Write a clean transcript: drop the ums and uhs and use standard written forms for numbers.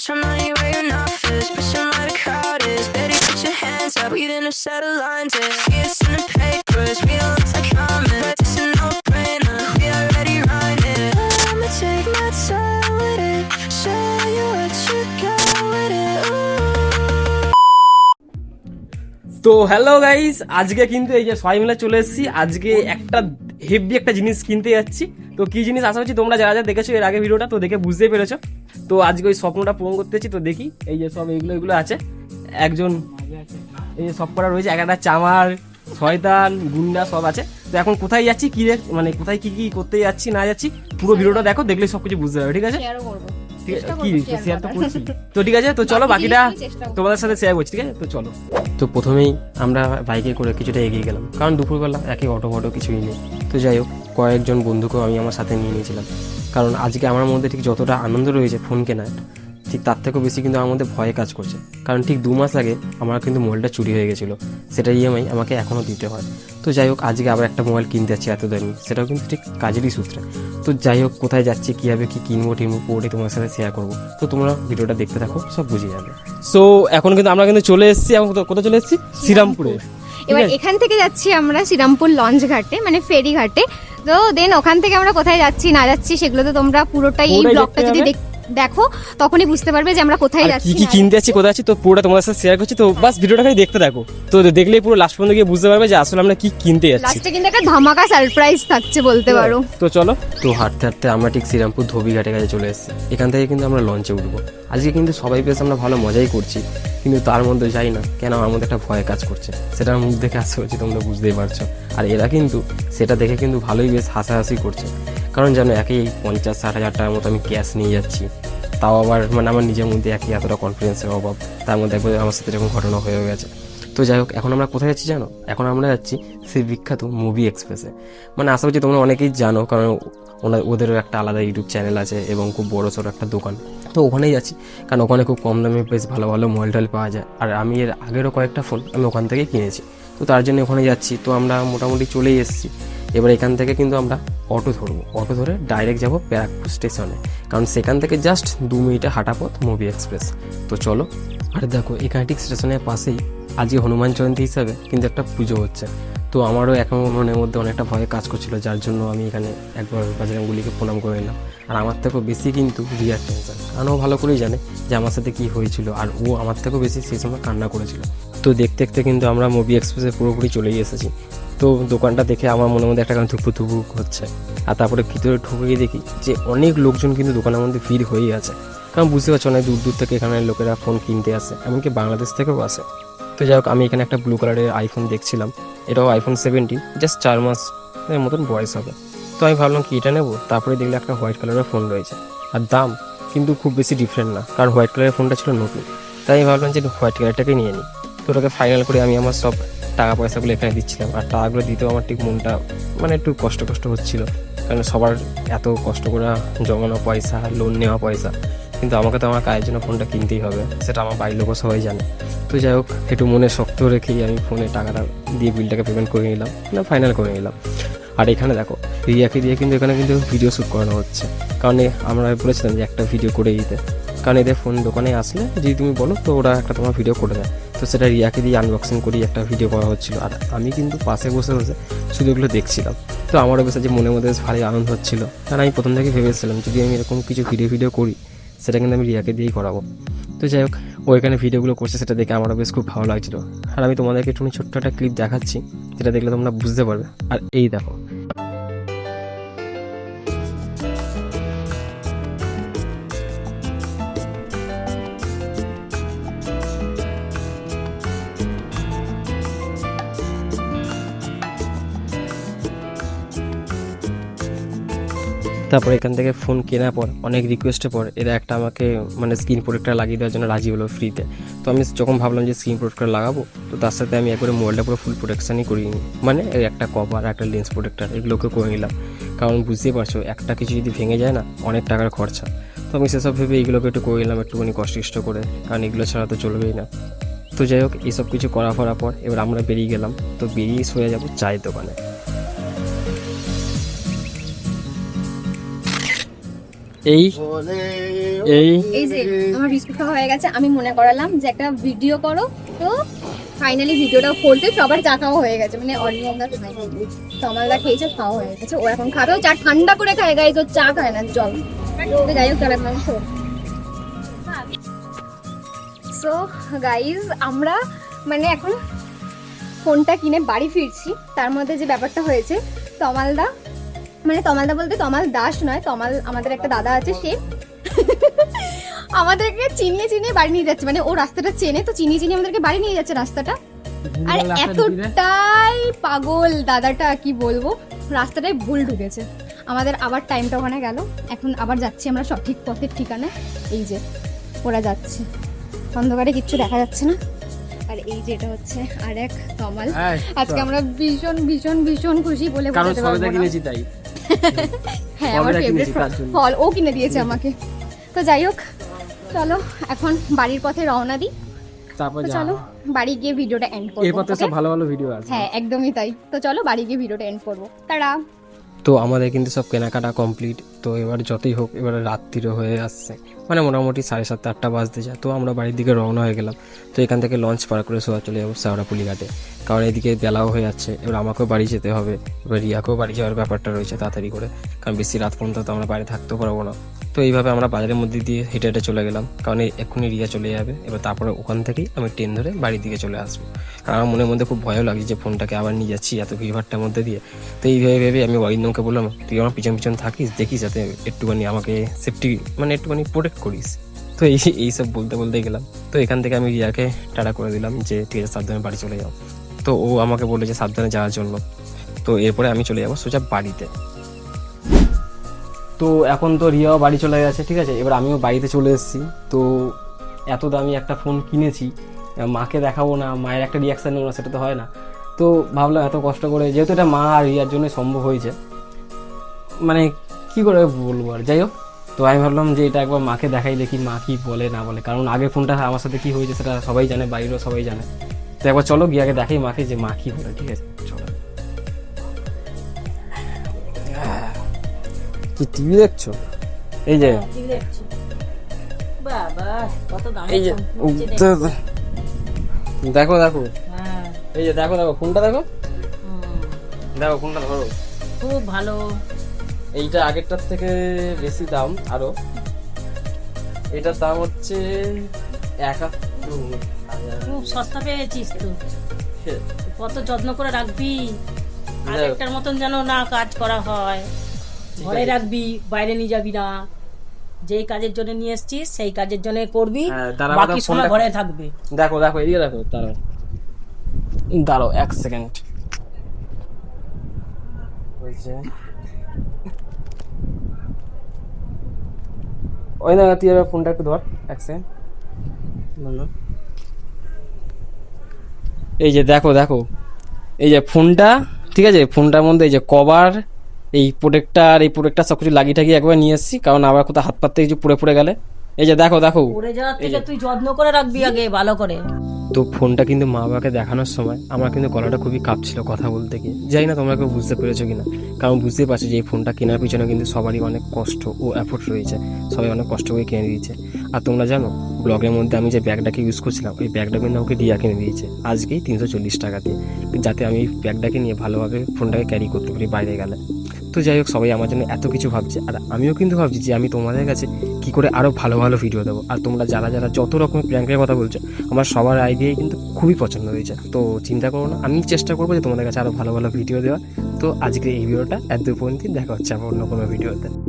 show money where your mouth is. Pushing where the crowd is. Better put your hands up. We didn't set a line to see us in the papers. We don't look like common, but it's a no-brainer. We already run it. I'ma take my time with it. Show you what you got with it. Ooh. তো hello guys, আজকে কিন্তু এই যে সবাই মিলে চলে এসেছি। আজকে একটা হেভি একটা জিনিস কিনতে যাচ্ছি। তো কি জিনিস আশা করছি তোমরা যারা যারা দেখেছো এর আগে ভিডিওটা, তো দেখে বুঝতেই পেরেছো। তো আজকে ওই স্বপ্নটা পূরণ করতে যাচ্ছি। তো দেখি এই যে সব এগুলো আছে, একজন এই যে সব করা রয়েছে, একটা চামার শয়তান গুন্ডা সব আছে। তো এখন কোথায় যাচ্ছি, কি মানে কোথায় কি কি করতে যাচ্ছি না যাচ্ছি, পুরো ভিডিওটা দেখো, দেখলে সব কিছু বুঝতে পারবে। ঠিক আছে, শেয়ার তো করছি। তো ঠিক আছে, তো চলো বাকিটা তোমাদের সাথে শেয়ার করছি। ঠিক আছে, তো চলো। তো প্রথমেই আমরা বাইকে করে কিছুটা এগিয়ে গেলাম, কারণ দুপুরবেলা একই অটো কিছুই নেই। তো যাই হোক, কয়েকজন বন্ধুকেও আমি আমার সাথে নিয়ে নিয়েছিলাম, কারণ আজকে আমার মধ্যে ঠিক যতটা আনন্দ রয়েছে ফোন কেনার, ঠিক তার থেকেও বেশি কিন্তু আমার মধ্যে ভয়ে কাজ করছে। কারণ ঠিক 2 মাস আগে আমার কিন্তু মোবাইলটা চুরি হয়ে গেছিলো, সেটা ইএমআই আমাকে এখনও দিতে হয়। তো যাই হোক, আজকে আবার একটা মোবাইল কিনতে যাচ্ছি এত দামি, সেটাও কিন্তু ঠিক কাজেরই সূত্রে। তো যাই হোক, কোথায় যাচ্ছি, কীভাবে কী কিনবো পুরোটাই তোমার সাথে শেয়ার করবো। তো তোমরা ভিডিওটা দেখতে থাকো, সব বুঝে যাবে। সো এখন কিন্তু আমরা কিন্তু চলে এসেছি, এখন কোথায় চলে এসেছি, শ্রীরামপুরে। এবার এখান থেকে যাচ্ছি আমরা শ্রীরামপুর লঞ্চ ঘাটে, মানে ফেরি ঘাটে। তো দেন ওখান থেকে আমরা কোথায় যাচ্ছি না যাচ্ছি সেগুলো তো তোমরা পুরোটাই এই ব্লগটা যদি দেখো তখনই বুঝতে পারবে যে আমরা কোথায় যাচ্ছি, কি কিনতে যাচ্ছি, কোথায় যাচ্ছি। তো পুরোটা তোমাদের সাথে শেয়ার করছি। তো বাস ভিডিওটা খালি দেখতে থাকো, তো দেখলেই পুরো লাস্ট পর্যন্ত গিয়ে বুঝতে পারবে যে আসলে আমরা কি কিনতে যাচ্ছি। লাস্টে কিন্তু একটা ধামাকা সারপ্রাইজ থাকছে বলতে পারো। তো চলো। তো হাঁটতে হাঁটতে আমরা ঠিক শ্রীরামপুর ধোবিঘাটের কাছে চলে এসেছি। এখান থেকে কিন্তু আমরা লঞ্চে উঠবো। আজকে কিন্তু সবাই বেশ আমরা ভালো মজাই করছি, কিন্তু তার মধ্যে যাই না কেন আমার মধ্যে একটা ভয় কাজ করছে, সেটার মুখ দেখে আসতে হচ্ছে, তোমরা বুঝতেই পারছো। আর এরা কিন্তু সেটা দেখে কিন্তু ভালোই বেশ হাসাহাসি করছে, কারণ জানো একই 50-60 হাজার টাকার মতো আমি ক্যাশ নিয়ে যাচ্ছি। তাও আবার মানে আমার নিজের মধ্যে একই এতটা কনফিডেন্সের অভাব, তার মধ্যে একবার আমার সাথে এরকম ঘটনা হয়ে গেছে। তো যাই হোক, এখন আমরা কোথায় যাচ্ছি জানো? এখন আমরা যাচ্ছি সেই বিখ্যাত মুভি এক্সপ্রেসে। মানে আশা করছি তোমরা অনেকেই জানো, কারণ ওদেরও একটা আলাদা ইউটিউব চ্যানেল আছে এবং খুব বড় সড়ো একটা দোকান। তো ওখানেই যাচ্ছি, কারণ ওখানে খুব কম দামে বেশ ভালো ভালো মোবাইল টোবাইল পাওয়া যায়। আর আমি এর আগেরও কয়েকটা ফোন আমি ওখান থেকেই কিনেছি, তো তার জন্য ওখানে যাচ্ছি। তো আমরা মোটামুটি চলেই এসেছি। এবার এখান থেকে কিন্তু আমরা অটো ধরবো, অটো ধরে ডাইরেক্ট যাবো ব্যারাকপুর স্টেশনে, কারণ সেখান থেকে জাস্ট 2 মিনিটের হাঁটা পথ মুভি এক্সপ্রেস। তো চলো। আর দেখো, এখানে ঠিক স্টেশনের পাশেই আজকে হনুমান জয়ন্তী হিসাবে কিন্তু একটা পুজো হচ্ছে। তো আমারও এখন মনের মধ্যে অনেকটা ভয় কাজ করছিল, যার জন্য আমি এখানে একবার বজরংবলীকে প্রণাম করে নিলাম। আর আমার থেকেও বেশি কিন্তু রিয়ার টেনশন, কারণ ও ভালো করেই জানে যে আমার সাথে কী হয়েছিল, আর ও আমার থেকেও বেশি সেই সময় কান্না করেছিল। তো দেখতে দেখতে কিন্তু আমরা মুভি এক্সপ্রেসে পুরোপুরি চলেই এসেছি। তো দোকানটা দেখে আমার মনের মধ্যে একটা ধুপু হচ্ছে। আর তারপরে ভিতরে ঢুকে দেখি যে অনেক লোকজন কিন্তু দোকানের মধ্যে ভিড় হয়েই আছে, কারণ বুঝতে পারছো অনেক দূর দূর থেকে এখানে লোকেরা ফোন কিনতে আসে, এমনকি বাংলাদেশ থেকেও আসে। তো যাই হোক, আমি এখানে একটা ব্লু কালারের আইফোন দেখছিলাম, এটাও iPhone 17, জাস্ট 4 মাসের মতন বয়স হবে। তো আমি ভাবলাম কি এটা নেবো, তারপরে দেখলে একটা হোয়াইট কালারের ফোন রয়েছে, আর দাম কিন্তু খুব বেশি ডিফারেন্ট না, কারণ হোয়াইট কালারের ফোনটা ছিল নতুন। তাই আমি ভাবলাম যে হোয়াইট কালারটাকে নিয়ে নিই। তো ওটাকে ফাইনাল করে আমি আমার সব টাকা পয়সাগুলো এখানে দিচ্ছিলাম, আর টাকাগুলো দিতেও আমার ঠিক মনটা মানে একটু কষ্ট হচ্ছিল, কারণ সবার এত কষ্ট করে জমানো পয়সা, লোন নেওয়া পয়সা, কিন্তু আমাকে তো আমার কাজের জন্য ফোনটা কিনতেই হবে, সেটা আমার বাড়ির লোকও সবাই জানে। তো যাই হোক, একটু মনে শক্ত রেখেই আমি ফোনে টাকাটা দিয়ে বিলটাকে পেমেন্ট করে নিলাম, না ফাইনাল করে নিলাম। আর এখানে দেখো, রিয়াকে দিয়ে কিন্তু এখানে কিন্তু ভিডিও শ্যুট করানো হচ্ছে, কারণ আমরা বলেছিলাম যে একটা ভিডিও করে দিতে, কারণ এদের ফোন দোকানে আসলে যদি তুমি বলো তো ওরা একটা তোমার ভিডিও করে দেয়। তো সেটা রিয়াকে দিয়ে আনবক্সিং করি একটা ভিডিও করা হচ্ছিলো, আর আমি কিন্তু পাশে বসে শুধু এগুলো দেখছিলাম। তো আমারও বেশ যে মনের মধ্যে বেশ ভালোই আনন্দ হচ্ছিলো, কারণ আমি প্রথম থেকে ভেবেছিলাম যদি আমি এরকম কিছু ভিডিও করি সেটা কিন্তু আমি রিয়াকে দিয়েই করাবো। তো যাই হোক, ও এখানে ভিডিওগুলো করছে, সেটা দেখে আমারও বেশ খুব ভালো লাগছিলো। আর আমি তোমাদেরকে একটু ছোট্ট একটা ক্লিপ দেখাচ্ছি, যেটা দেখলে তোমরা বুঝতে পারবে। আর এই দেখো, তারপর এখান থেকে ফোন কেনার পর অনেক রিকোয়েস্টের পর এরা একটা আমাকে মানে স্ক্রিন প্রোটেক্টর লাগিয়ে দেওয়ার জন্য রাজি হলো ফ্রিতে। তো আমি যখন ভাবলাম যে স্ক্রিন প্রোটেক্টর লাগাবো, তো তার সাথে আমি একবারে মোবাইলটা পুরো ফুল প্রোটেকশানই করি, মানে একটা কভার, একটা লেন্স প্রোটেক্টর, এগুলোকে করে নিলাম, কারণ বুঝতেই পারছো একটা কিছু যদি ভেঙে যায় না, অনেক টাকার খরচা। তো আমি সেসব ভেবে এইগুলোকে একটু করে নিলাম একটুখানি কষ্ট করে, কারণ এগুলো ছাড়া তো চলবেই না। তো যাই হোক, এইসব কিছু করার পর এবার আমরা বেরিয়ে গেলাম। তো বেরিয়ে শুয়ে যাবো চায়ের দোকানে। এই এই যে আমার বিস্কুট খাওয়া হয়ে গেছে, আমি মনে করালাম যে একটা ভিডিও করো, তো ফাইনালি ভিডিওটা করতে সবার চা খাওয়া হয়ে গেছে, মানে অরিন্দা তমালদা খেয়েছে, খাওয়া হয়ে গেছে, ও এখন খাবে, ও চা ঠান্ডা করে খায় গাইজ, ও চা খায় না জল। তো যাই হোক চলে সো গাইজ আমরা মানে এখন ফোনটা কিনে বাড়ি ফিরছি, তার মধ্যে যে ব্যাপারটা হয়েছে, তমালদা মানে তমালদা বলতে তমাল দাস নয়, তমাল আমাদের একটা দাদা আছে, সে আমাদেরকে চিনিয়ে চিনিয়ে বাড়ি নিয়ে যাচ্ছে, মানে ও রাস্তাটা চেনে, তো চিনিয়ে চিনিয়ে আমাদেরকে বাড়ি নিয়ে যাচ্ছে রাস্তাটা। আর এতটাই পাগল দাদাটা, কি বলবো, রাস্তাটায় ভুল ঢুকেছে আমাদের, আবার টাইমটা ওখানে গেল, এখন আবার যাচ্ছি আমরা সঠিক পথের ঠিকানায়। এই যে ওরা যাচ্ছে, অন্ধকারে কিচ্ছু দেখা যাচ্ছে না। আর এই যে এটা হচ্ছে আরেক তমাল, আজকে আমরা ভীষণ ভীষণ ভীষণ খুশি বলে বোঝাতে পারবো না। হ্যাঁ আমার ফেভারিট ফল ও কিনে দিয়েছে আমাকে। তো যাই হোক চলো এখন বাড়ির পথে রওনা দিই, তারপর চলো বাড়ি গিয়ে ভিডিওটা এন্ড করব। এর পথে সব ভালো ভালো ভিডিও আছে। হ্যাঁ একদমই তাই, তো চলো বাড়ি গিয়ে ভিডিওটা এন্ড করব। টাটা। তো আমাদের কিন্তু সব কেনাকাটা কমপ্লিট, তো এবার যতই হোক এবারে রাত্রিরও হয়ে আসছে, মানে মোটামুটি 7:30 8টা বাজতে যায়। তো আমরা বাড়ির দিকে রওনা হয়ে গেলাম। তো এখান থেকে লঞ্চ পার করে সোজা চলে যাবো শেওড়াফুলি ঘাটে, কারণ এদিকে বেলাও হয়ে যাচ্ছে, এবার আমাকেও বাড়ি যেতে হবে, এবার রিয়াকেও বাড়ি যাওয়ার ব্যাপারটা রয়েছে তাড়াতাড়ি করে, কারণ বেশি রাত পর্যন্ত তো আমরা বাইরে থাকতেও পারবো না। তো এইভাবে আমরা বাজারের মধ্যে দিয়ে হেঁটে হেঁটে চলে গেলাম, কারণ এক্ষুনি রিয়া চলে যাবে, এবার তারপরে ওখান থেকেই আমি ট্রেন ধরে বাড়ির দিকে চলে আসবো। কারণ আমার মনের মধ্যে খুব ভয়ও লাগছে যে ফোনটাকে আবার নিয়ে যাচ্ছি এত ভিড়ভাড়টার মধ্যে দিয়ে। তো এইভাবে ভেবে আমি অরিন্দমকে বললাম, তুই আমার পিছন পিছন থাকিস, দেখিস যাতে একটুখানি আমাকে সেফটি মানে একটুখানি প্রোটেক্ট করিস। তো এইসব বলতে বলতেই গেলাম। তো এখান থেকে আমি রিয়াকে টাটা করে দিলাম যে ঠিক আছে সাবধানে বাড়ি চলে যাও। তো ও আমাকে বললো যে সাবধানে যাওয়ার জন্য। তো এরপরে আমি চলে যাবো সোজা বাড়িতে। তো এখন তো রিয়াও বাড়ি চলে গেছে, ঠিক আছে, এবার আমিও বাড়িতে চলে এসেছি। তো এত দামি একটা ফোন কিনেছি, মাকে দেখাবো না, মায়ের একটা রিয়াকশান নেবো না, সেটা তো হয় না। তো ভাবলাম এত কষ্ট করে, যেহেতু এটা মা আর রিয়ার জন্য সম্ভব হয়েছে, মানে কি করে বলবো আর, যাই হোক। তো আমি ভাবলাম যে এটা একবার মাকে দেখাই, দেখি মা কি বলে না বলে, কারণ আগে ফোনটা আমার সাথে কি হয়েছে সেটা সবাই জানে, বাইরেও সবাই জানে। তো একবার চলো গিয়ে আগে দেখাই মাকে যে মা কি বলে, ঠিক আছে চলো। কি টিভি দেখছো? এই যে এই যে দেখো দেখো, এই যে দেখো দেখো ফোনটা দেখো, দেখো ফোনটা ধরো, খুব ভালো। এইটা আগেরটার থেকে বেশি দাম আরো, এটার দাম হচ্ছে 71,000। খুব সস্তা পেয়েছিস তো, কত যত্ন করে রাখবি, আগেরটার মতন যেন না কাজ করা হয়, ঘরে রাখবি, বাইরে নিয়ে যাবি না, যেই কাজের জন্য নিয়ে এসেছিস সেই কাজের জন্য করবি, বাকি সময় ঘরে থাকবে। দেখো দেখো এদিকে দেখো, দাঁড়াও 1 সেকেন্ড। ওই না তুই এবার ফোনটা একটু ধর 1 সেকেন্ড। এই যে দেখো দেখো, এই যে ফোনটা, ঠিক আছে, ফোনটার মধ্যে এই যে কভার, এই প্রোটেক্টটা সব কিছু লাগিয়ে টাগিয়ে একবার নিয়ে এসেছি, কারণ আবার কোথাও হাত পাততে কিছু পুড়ে গেলে। এই যে দেখো দেখো, পড়ে যাওয়ার থেকে তুই যত্ন করে রাখবি আগে ভালো করে। তো ফোনটা কিন্তু মা বাবাকে দেখানোর সময় আমার কিন্তু গলাটা খুবই কাঁপছিল কথা বলতে গিয়ে, জানি না তোমরা কেউ বুঝতে পেরেছো কিনা, কারণ বুঝতেই পারছো যে এই ফোনটা কেনার পিছনে কিন্তু সবারই অনেক কষ্ট ও এফোর্ট রয়েছে, সবাই অনেক কষ্ট করে কিনে দিয়েছে। আর তোমরা জানো ব্লগের মধ্যে আমি যে ব্যাগটাকে ইউজ করছিলাম, ওই ব্যাগটা কিন্তু আমাকে রিয়া কিনে দিয়েছে আজকেই 340 টাকা দিয়ে, যাতে আমি এই ব্যাগটাকে নিয়ে ভালোভাবে ফোনটাকে ক্যারি করতে পারি বাইরে গেলে। তো যাই হোক, সবাই আমার জন্য এত কিছু ভাবছে, আর আমিও কিন্তু ভাবছি যে আমি তোমাদের কাছে কি করে আরও ভালো ভালো ভিডিও দেবো। আর তোমরা যারা যারা যত রকমের প্র্যাঙ্কের কথা বলছো, আমার সবার আইডিয়াই কিন্তু খুবই পছন্দ হয়েছে। তো চিন্তা করো না, আমি চেষ্টা করবো যে তোমাদের কাছে আরও ভালো ভালো ভিডিও দেওয়া। তো আজকে এই ভিডিওটা এত পর্যন্ত, দেখা হচ্ছে আবার অন্য কোনো ভিডিওতে।